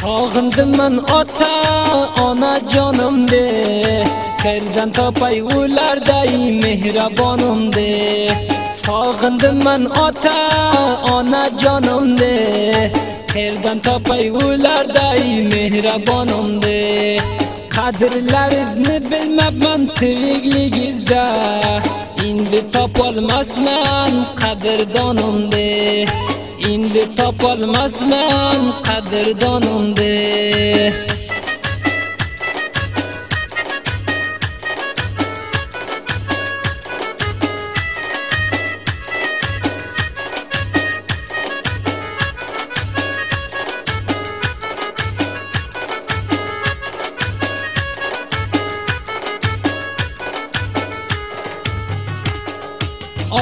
Sog'indim men ota ona jonimde, qayerdan topay ularday mehribonimde. Sog'indim men ota ona jonimde, qayerdan topay ularday mehribonimde. Qadrlaringizni bilmabman tirikligingizda, endi topolmasman qadrdonimde. Endi topolmasman qadrdonimde.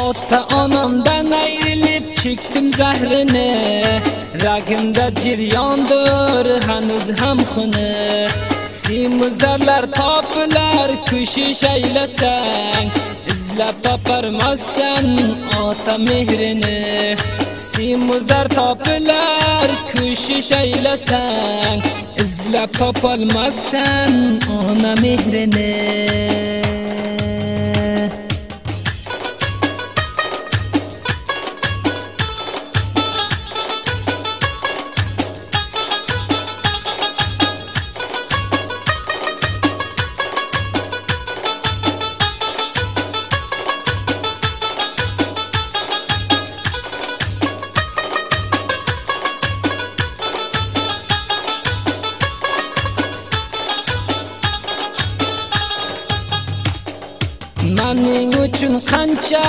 Ota onamdan ayrilib chekdim zahrini, ragimda jiryondir hanuz ham xuni. Simuzarlar topilar kushish aylasang, izlab toparmassan ota mehrini. Simuzar topilar kushish aylasang, izlab topolmassan ona mehrini. Mening uchun qancha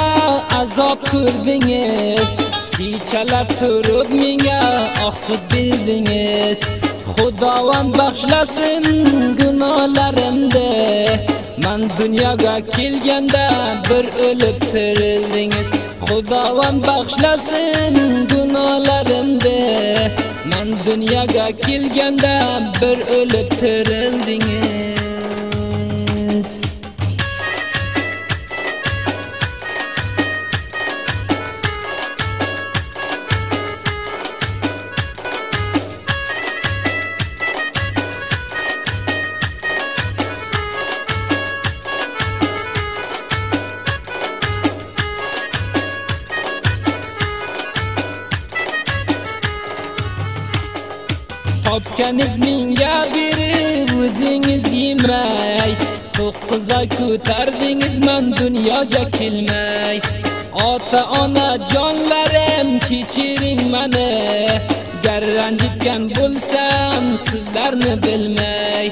azob ko'rdingiz, kechalab turib menga oqsut berdingiz. Xudovam bag'ishlasin gunohlarimni, men dunyoga kelganda bir o'lib tirildingiz. Xudovam bag'ishlasin gunohlarimni, men dunyoga kelganda bir o'lib tirildingiz. Topganingiz menga berib o'zingiz yemay, 9 oy ko'tardingiz men dunyoga kelmay. Ota ona jonlarim kechiring meni, gar ranjitgan bo'lsam sizlarni bilmay.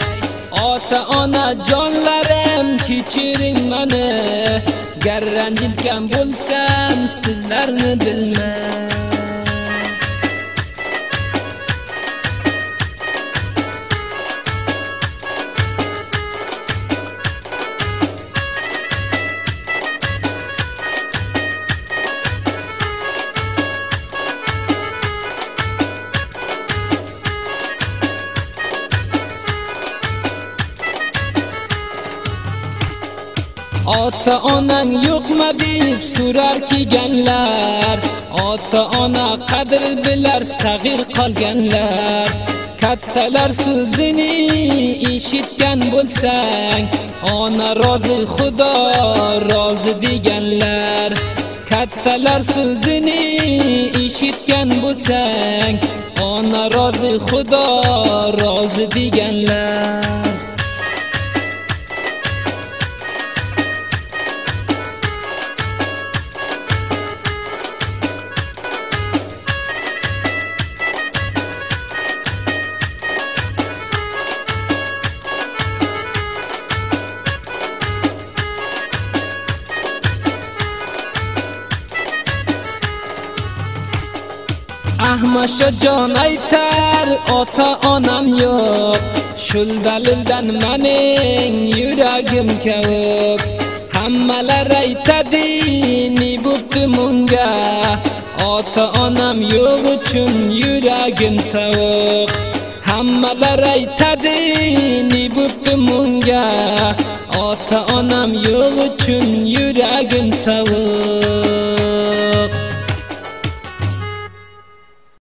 Ota ona jonlarim kechiring meni, gar ranjitgan bo'lsam sizlarni bilmay. Ota onang yo'qmi deb so'rar kelganlar, ota ona qadr bilar sag'ir qolganlar. Kattalar so'zini eshitgan bo'lsang, ona rozi xudo rozi deganlar. Kattalar so'zini eshitgan bo'lsang, ona rozi xudo rozi deganlar. Ahmasha jon aytar ota onam yo'q, shul dalildan mening yuragim kavuk. Hammalar aytadi ne bo'pti munga, ota onam yo'q uchun yuragim sovuq. Hammalar aytadi ne bo'pti munga, ota onam yo'q uchun yuragim sovuq.